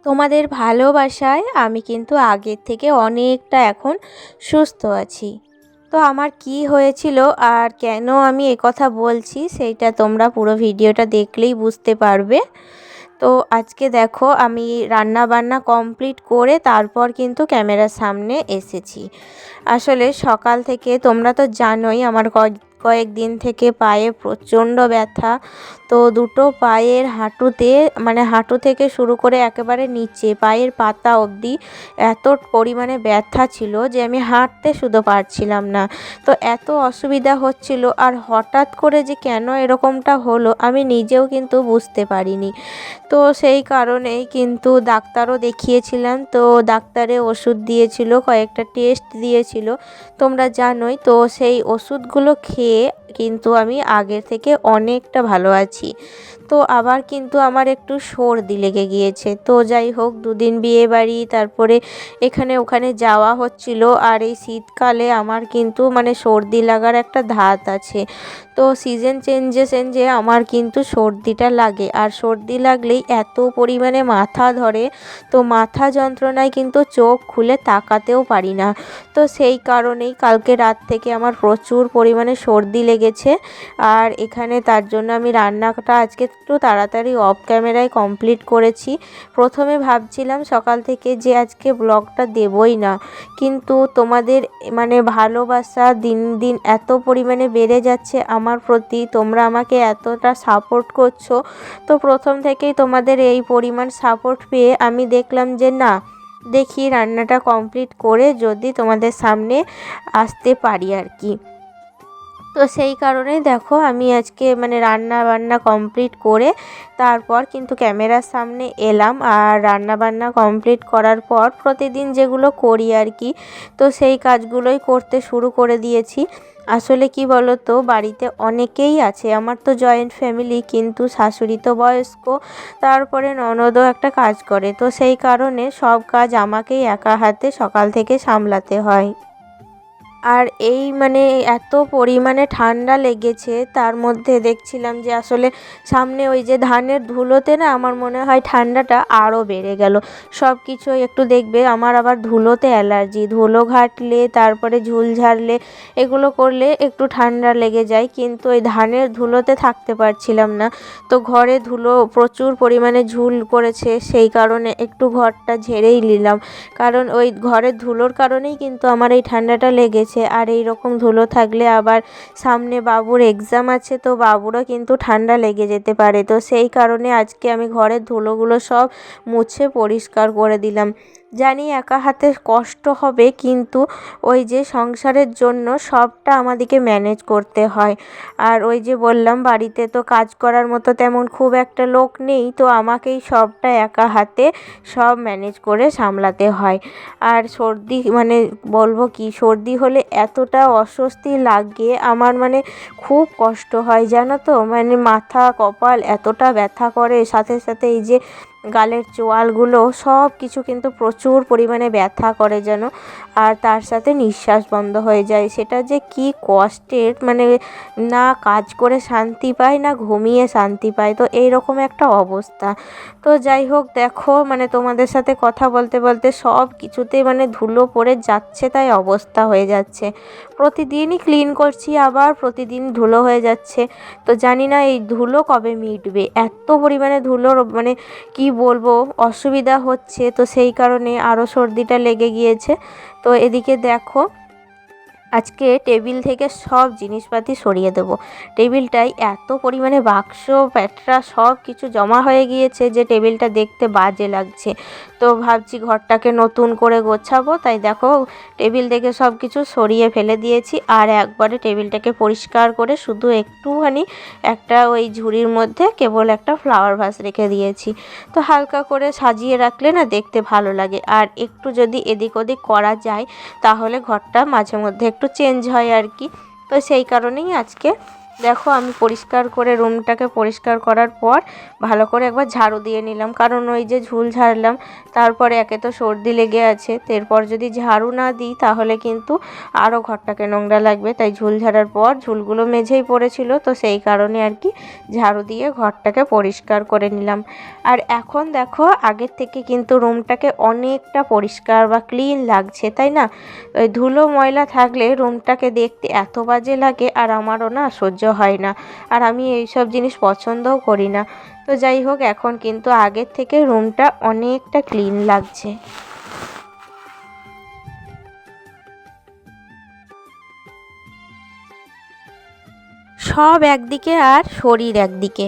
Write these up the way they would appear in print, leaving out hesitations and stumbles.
তোমাদের ভালোবাসায় আমি কিন্তু আগের থেকে অনেকটা এখন সুস্থ আছি। তো আমার কি হয়েছিল আর কেন আমি একথা বলছি সেইটা তোমরা পুরো ভিডিওটা দেখলেই বুঝতে পারবে। তো আজকে দেখো আমি রান্না বান্না কমপ্লিট করে তারপর কিন্তু ক্যামেরার সামনে এসেছি। আসলে সকাল থেকে তোমরা তো জানোই আমার কয়েকদিন থেকে পায়ে প্রচণ্ড ব্যথা। তো দুটো পায়ের হাঁটুতে মানে হাঁটু থেকে শুরু করে একেবারে নিচে পায়ের পাতা অবধি এত পরিমাণে ব্যথা ছিল যে আমি হাঁটতে শুধু পারছিলাম না। তো এত অসুবিধা হচ্ছিল, আর হঠাৎ করে যে কেন এরকমটা হলো আমি নিজেও কিন্তু বুঝতে পারিনি। তো সেই কারণেই কিন্তু ডাক্তারও দেখিয়েছিলাম। তো ডাক্তারে ওষুধ দিয়েছিল, কয়েকটা টেস্ট দিয়েছিল তোমরা জানোই। তো সেই ওষুধগুলো খেয়ে কিন্তু আমি আগের থেকে অনেকটা ভালো আছি। তো আবার কিন্তু আমার একটু সর্দি লেগে গিয়েছে। তো যাই হোক, দুদিন বিয়ে বাড়ি, তারপরে এখানে ওখানে যাওয়া হচ্ছিল। আর এই শীতকালে আমার কিন্তু মানে সর্দি লাগার একটা ধাত আছে। তো সিজন চেঞ্জে আমার কিন্তু সর্দিটা লাগে, আর সর্দি লাগলেই এত পরিমাণে মাথা ধরে, তো মাথা যন্ত্রণায় কিন্তু চোখ খুলে তাকাতেও পারি না। তো সেই কারণেই কালকে রাত থেকে আমার প্রচুর পরিমাণে সর্দি লেগেছে। আর এখানে তার জন্য আমি রান্নাটা আজকে একটু তাড়াতাড়ি অফ ক্যামেরায় কমপ্লিট করেছি। প্রথমে ভাবছিলাম সকাল থেকে যে আজকে ব্লগটা দেবই না, কিন্তু তোমাদের মানে ভালোবাসা দিন দিন এত পরিমাণে বেড়ে যাচ্ছে আমার প্রতি, তোমরা আমাকে এতটা সাপোর্ট করছো। তো প্রথম থেকেই তোমাদের এই পরিমাণ সাপোর্ট পেয়ে আমি দেখলাম যে না, দেখি রান্নাটা কমপ্লিট করে যদি তোমাদের সামনে আসতে পারি আর কি। তো সেই কারণেই দেখো আমি আজকে মানে রান্না বান্না কমপ্লিট করে তারপর কিন্তু ক্যামেরার সামনে এলাম। আর রান্না বান্না কমপ্লিট করার পর প্রতিদিন যেগুলো করি আর কি, তো সেই কাজগুলোই করতে শুরু করে দিয়েছি। আসলে কি বলো তো, বাড়িতে অনেকেই আছে, আমার তো জয়েন্ট ফ্যামিলি, কিন্তু শাশুড়ি তো বয়স্ক, তারপরে ননদও একটা কাজ করে। তো সেই কারণে সব কাজ আমাকেই একা হাতে সকাল থেকে সামলাতে হয়। আর এই মানে এত পরিমাণে ঠান্ডা লেগেছে, তার মধ্যে দেখছিলাম যে আসলে সামনে ওই যে ধানের ধুলোতে না আমার মনে হয় ঠান্ডাটা আরও বেড়ে গেল। সব কিছুই একটু দেখবে আমার আবার ধুলোতে অ্যালার্জি, ধুলো ঘাঁটলে তারপরে ঝুল ঝাড়লে এগুলো করলে একটু ঠান্ডা লেগে যায়, কিন্তু ওই ধানের ধুলোতে থাকতে পারছিলাম না। তো ঘরে ধুলো প্রচুর পরিমাণে ঝুল করেছে, সেই কারণে একটু ঘরটা ঝেড়েই নিলাম, কারণ ওই ঘরের ধুলোর কারণেই কিন্তু আমার এই ঠান্ডাটা লেগেছে। আর এই রকম ধুলো থাকলে আবার সামনে বাবুর এক্সাম আছে, তো বাবুরও কিন্তু ঠান্ডা লেগে যেতে পারে। তো সেই কারণে আজকে আমি ঘরের ধুলোগুলো সব মুছে পরিষ্কার করে দিলাম। জানি একা হাতে কষ্ট হবে, কিন্তু ওই যে সংসারের জন্য সবটা আমাদেরকে ম্যানেজ করতে হয়। আর ওই যে বললাম বাড়িতে তো কাজ করার মতো তেমন খুব একটা লোক নেই, তো আমাকেই সবটা একা হাতে সব ম্যানেজ করে সামলাতে হয়। আর সর্দি মানে বলবো কি, সর্দি হলে এতটা অস্বস্তি লাগে আমার, মানে খুব কষ্ট হয় জানো তো, মানে মাথা কপাল এতটা ব্যথা করে, সাথে সাথে এই যে গালের চোয়ালগুলো সব কিছু কিন্তু প্রচুর পরিমাণে ব্যথা করে যেন। আর তার সাথে নিঃশ্বাস বন্ধ হয়ে যায়, সেটা যে কি কষ্টের, মানে না কাজ করে শান্তি পায় না ঘুমিয়ে শান্তি পায়, তো এইরকম একটা অবস্থা। তো যাই হোক, দেখো মানে তোমাদের সাথে কথা বলতে বলতে সব কিছুতে মানে ধুলো পড়ে যাচ্ছে, তাই অবস্থা হয়ে যাচ্ছে। প্রতিদিনই ক্লিন করছি, আবার প্রতিদিন ধুলো হয়ে যাচ্ছে। তো জানি না এই ধুলো কবে মিটবে, এত পরিমাণে ধুলোর মানে কি বলবো অসুবিধা হচ্ছে। তো সেই কারণে আরও সর্দিটা লেগে গিয়েছে। তো এদিকে দেখো আজকে টেবিল থেকে সব জিনিসপাতি সরিয়ে দেবো। টেবিলটায় এত পরিমাণে বাক্স প্যাটরা সব কিছু জমা হয়ে গিয়েছে যে টেবিলটা দেখতে বাজে লাগছে। তো ভাবছি ঘরটাকে নতুন করে গোছাবো, তাই দেখো টেবিল থেকে সব কিছু সরিয়ে ফেলে দিয়েছি। আর একবারে টেবিলটাকে পরিষ্কার করে শুধু একটুখানি একটা ওই ঝুড়ির মধ্যে কেবল একটা ফ্লাওয়ার ভাস রেখে দিয়েছি। তো হালকা করে সাজিয়ে রাখলে না দেখতে ভালো লাগে, আর একটু যদি এদিক ওদিক করা যায় তাহলে ঘরটা মাঝে মধ্যে একটু চেঞ্জ হয় আর কি। তো সেই কারণেই আজকে দেখো আমি পরিষ্কার করে রুমটাকে পরিষ্কার করার পর ভালো করে একবার ঝাড়ু দিয়ে নিলাম, কারণ ওই যে ঝুল ঝাড়লাম তারপরে একে তো সর্দি লেগে আছে, এরপর যদি ঝাড়ু না দিই তাহলে কিন্তু আরও ঘরটাকে নোংরা লাগবে। তাই ঝুল ঝাড়ার পর ঝুলগুলো মেঝেই পড়েছিল, তো সেই কারণে আর কি ঝাড়ু দিয়ে ঘরটাকে পরিষ্কার করে নিলাম। আর এখন দেখো আগের থেকে কিন্তু রুমটাকে অনেকটা পরিষ্কার বা ক্লিন লাগছে, তাই না? ওই ধুলো ময়লা থাকলে রুমটাকে দেখতে এত বাজে লাগে, আর আমারও না সহ্য হয় না, আর আমি এইসব জিনিস পছন্দও করি না। তো যাই হোক, এখন কিন্তু আগের থেকে রুমটা অনেকটা ক্লিন লাগছে। সব একদিকে আর শরীর একদিকে।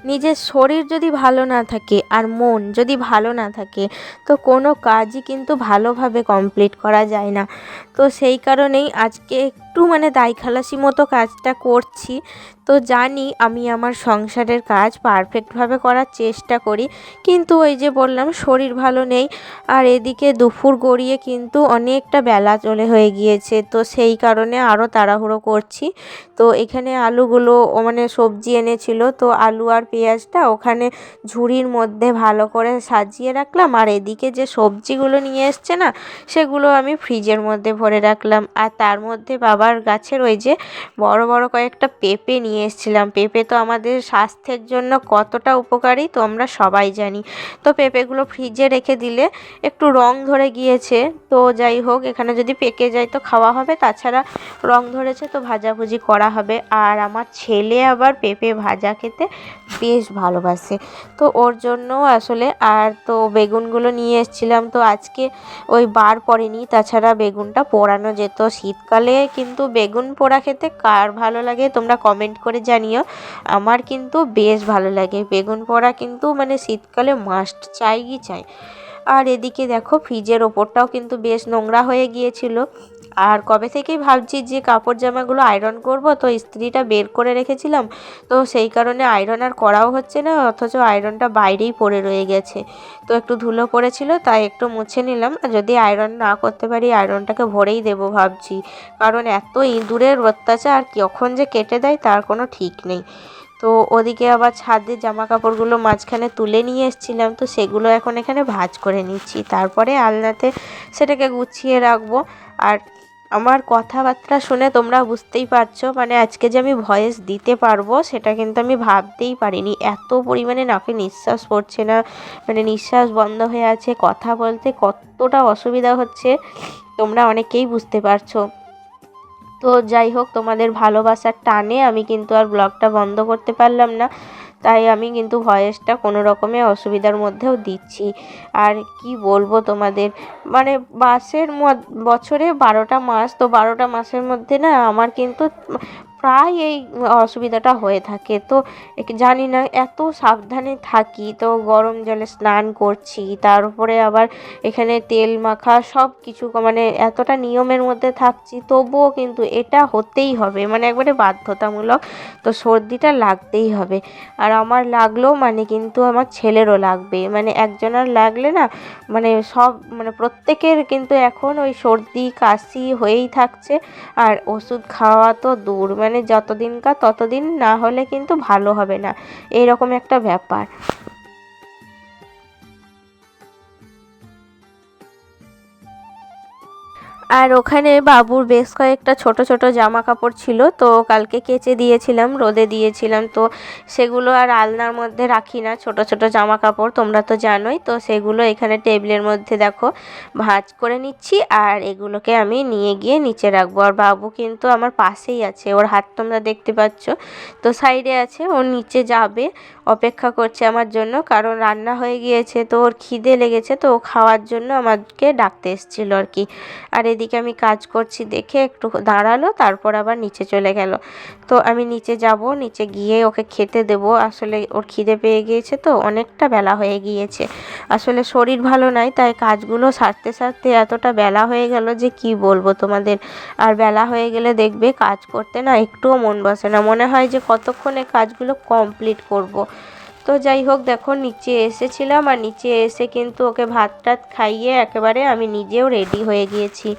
নিজের শরীর যদি ভালো না থাকে আর মন যদি ভালো না থাকে, তো কোনো কাজই কিন্তু ভালোভাবে কমপ্লিট করা যায় না। তো সেই কারণেই আজকে একটু মানে দায়খালাসি মতো কাজটা করছি। তো জানি আমি আমার সংসারের কাজ পারফেক্টভাবে করার চেষ্টা করি, কিন্তু ওই যে বললাম শরীর ভালো নেই, আর এদিকে দুপুর গড়িয়ে কিন্তু অনেকটা বেলা চলে হয়ে গিয়েছে, তো সেই কারণে আরও তাড়াহুড়ো করছি। তো এখানে আলুগুলো মানে সবজি এনেছিল, তো আলু আর পেঁয়াজটা ওখানে ঝুড়ির মধ্যে ভালো করে সাজিয়ে রাখলাম, আর এদিকে যে সবজিগুলো নিয়ে এসছে না সেগুলো আমি ফ্রিজের মধ্যে ভরে রাখলাম। আর তার মধ্যে বাবার গাছের ওই যে বড় বড় কয়েকটা পেঁপে নিয়ে এসেছিলাম। পেঁপে তো আমাদের স্বাস্থ্যের জন্য কতটা উপকারী তো আমরা সবাই জানি। তো পেঁপেগুলো ফ্রিজে রেখে দিলে একটু রং ধরে গিয়েছে, তো যাই হোক এখানে যদি পেকে যায় তো খাওয়া হবে, তাছাড়া রং ধরেছে তো ভাজাভুজি করা হবে। আর আমার ছেলে আবার পেঁপে ভাজা খেতে বেশ ভালোবাসে, তো ওর জন্য আসলে আর তো বেগুনগুলো নিয়ে এসেছিলাম। তো আজকে ওই বার পড়েনি, তাছাড়া বেগুনটা পোড়ানো যেত। শীতকালে কিন্তু বেগুন পোড়া খেতে কার ভালো লাগে তোমরা কমেন্ট করে জানিও। আমার কিন্তু বেশ ভালো লাগে বেগুন পোড়া, কিন্তু মানে শীতকালে মাস্ট চাইই চাই। আর এদিকে দেখো ফ্রিজের ওপরটাও কিন্তু বেশ নোংরা হয়ে গিয়েছিল, আর কবে থেকেই ভাবছি যে কাপড় জামাগুলো আয়রন করব, তো ইস্ত্রিটা বের করে রেখেছিলাম, তো সেই কারণে আয়রন আর করাও হচ্ছে না, অথচ আয়রনটা বাইরেই পড়ে রয়ে গেছে। তো একটু ধুলো পড়েছিল তাই একটু মুছে নিলাম, যদি আয়রন না করতে পারি আয়রনটাকে ভরেই দেবো ভাবছি, কারণ এত ইঁদুরের অত্যাচার কখন যে কেটে দেয় তার কোনো ঠিক নেই। তো ওদিকে আবার ছাদে জামা কাপড়গুলো মাঝখানে তুলে নিয়ে এসেছিলাম, তো সেগুলো এখন এখানে ভাঁজ করে নিচ্ছি, তারপরে আলনাতে সেটাকে গুছিয়ে রাখবো। আর আমার কথাবার্তা শুনে তোমরা বুঝতেই পারছো, মানে আজকে যে আমি ভয়েস দিতে পারবো সেটা কিন্তু আমি ভাবতেই পারিনি, এত পরিমাণে নাকে নিঃশ্বাস পড়ছে না, মানে নিঃশ্বাস বন্ধ হয়ে আছে, কথা বলতে কতটা অসুবিধা হচ্ছে তোমরা অনেকেই বুঝতে পারছো। তো যাই হোক, তোমাদের ভালোবাসার টানে আমি কিন্তু আর ব্লগটা বন্ধ করতে পারলাম না, তাই আমি কিন্তু ভয়েসটা কোনো রকমে অসুবিধার মধ্যেও দিচ্ছি। আর কি বলবো তোমাদের, মানে বছরে 12টা মাস, তো 12টা মাসের মধ্যে না আমার কিন্তু প্রায় এই অসুবিধাটা হয়ে থাকে। তো জানি না, এত সাবধানে থাকি, তো গরম জলে স্নান করছি, তার উপরে আবার এখানে তেল মাখা সব কিছু মানে এতটা নিয়মের মধ্যে থাকছি, তবুও কিন্তু এটা হতেই হবে, মানে একবারে বাধ্যতামূলক। তো সর্দিটা লাগতেই হবে, আর আমার লাগলেও মানে কিন্তু আমার ছেলেরও লাগবে, মানে একজনের লাগলে না মানে সব মানে প্রত্যেকের কিন্তু এখন ওই সর্দি কাশি হয়েই থাকছে। আর ওষুধ খাওয়া তো দূর, মানে যতদিনকার ততদিন না হলে কিন্তু ভালো হবে না, এইরকম একটা ব্যাপার। আর ওখানে বাবুর বেশ কয়েকটা ছোট ছোট জামা কাপড় ছিল, তো কালকে কেচে দিয়েছিলাম, রোদে দিয়েছিলাম, তো সেগুলো আর আলনার মধ্যে রাখি না, ছোট ছোট জামা কাপড় তোমরা তো জানোই। তো সেগুলো এখানে টেবিলের মধ্যে দেখো ভাঁজ করে নিচ্ছি, আর এগুলোকে আমি নিয়ে গিয়ে নিচে রাখবো। আর বাবু কিন্তু আমার পাশেই আছে, ওর হাত তোমরা দেখতে পাচ্ছ, তো সাইডে আছে, ও নিচে যাবে, অপেক্ষা করছে আমার জন্য, কারণ রান্না হয়ে গিয়েছে, তো ওর খিদে লেগেছে, তো ও খাওয়ার জন্য আমাকে ডাকতে এসেছিলো আর কি। আর এদিকে আমি কাজ করছি দেখে একটু দাঁড়ালো, তারপর আবার নিচে চলে গেল। তো আমি নিচে যাব, নিচে গিয়ে ওকে খেতে দেবো, আসলে ওর খিদে পেয়ে গিয়েছে, তো অনেকটা বেলা হয়ে গিয়েছে, আসলে শরীর ভালো নাই, তাই কাজগুলো সারতে সারতে এতটা বেলা হয়ে গেল যে কি বলবো তোমাদের। আর বেলা হয়ে গেলে দেখবে কাজ করতে না একটুও মন বসে না, মনে হয় যে কতক্ষণে কাজগুলো কমপ্লিট করব। তো যাই হোক, দেখো নিচে এসেছিলাম, আর নিচে এসে কিন্তু ওকে ভাত টাত খাইয়ে একেবারে আমি নিজেও রেডি হয়ে গিয়েছি।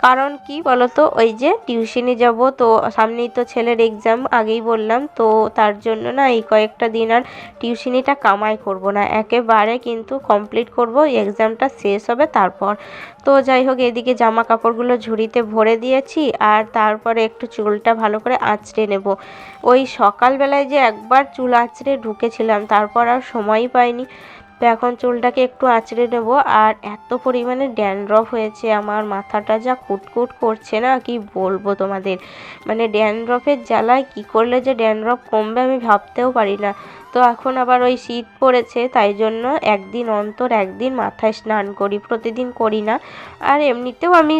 কারণ কি বলতো, ওই যে টিউশনি যাব, তো সামনেই তো ছেলের এক্সাম, আগেই বললাম, তো তার জন্য না এই কয়েকটা দিন আর টিউশনিটা কামাই করব না, একেবারে কিন্তু কমপ্লিট করব, এক্সামটা শেষ হবে তারপর। তো যাই হোক, এদিকে জামা কাপড়গুলো ঝুড়িতে ভরে দিয়েছি, আর তারপরে একটু চুলটা ভালো করে আঁচড়ে নেব। ওই সকালবেলায় যে একবার চুল আঁচড়ে ঢুকেছিলাম, তারপর আর সময়ই পাইনি। তো এখন চুলটাকে একটু আঁচড়ে নেব। আর এত পরিমাণে ড্যান্ড্রফ হয়েছে, আমার মাথাটা যা কুটকুট করছে না, কি বলবো তোমাদের। মানে ড্যান্ড্রফের জ্বালায় কি করলে যে ড্যান্ড্রফ কমবে আমি ভাবতেও পারি না। তো এখন আবার ওই শীত পড়েছে, তাই জন্য একদিন অন্তর একদিন মাথায় স্নান করি, প্রতিদিন করি না। আর এমনিতেও আমি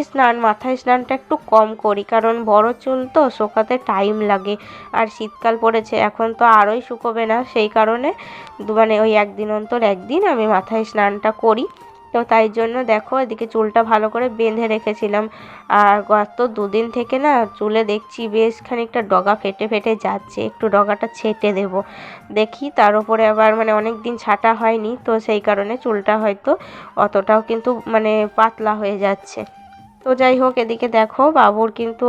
মাথায় স্নানটা একটু কম করি, কারণ বড় চুল তো শোকাতে টাইম লাগে। আর শীতকাল পড়েছে, এখন তো আরোই শুকোবে না, সেই কারণে মানে ওই একদিন অন্তর একদিন আমি মাথায় স্নানটা করি। তো তাই জন্য দেখো, এদিকে চুলটা ভালো করে বেঁধে রেখেছিলাম। আর গত দুদিন থেকে না চুলে দেখছি বেশ খানিকটা ডগা ফেটে ফেটে যাচ্ছে, একটু ডগাটা ছেঁটে দেব দেখি। তার উপরে আবার মানে অনেক দিন ছাটা হয়নি, তো সেই কারণে চুলটা হয়তো অতটাও কিন্তু মানে পাতলা হয়ে যাচ্ছে। তো যাই হোক, এদিকে দেখো বাবুর কিন্তু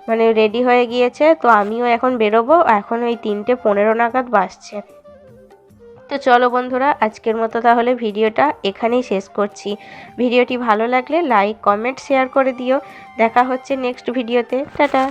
মানে রেডি হয়ে গিয়েছে, তো আমিও এখন বেরোবো, এখন ওই 3:15 নাগাদ বাসছে। তো চলো বন্ধুরা, আজকের মতো তাহলে ভিডিওটা এখানেই শেষ করছি। ভিডিওটি ভালো লাগলে লাইক, কমেন্ট, শেয়ার করে দিও। দেখা হচ্ছে নেক্সট ভিডিওতে। টাটা।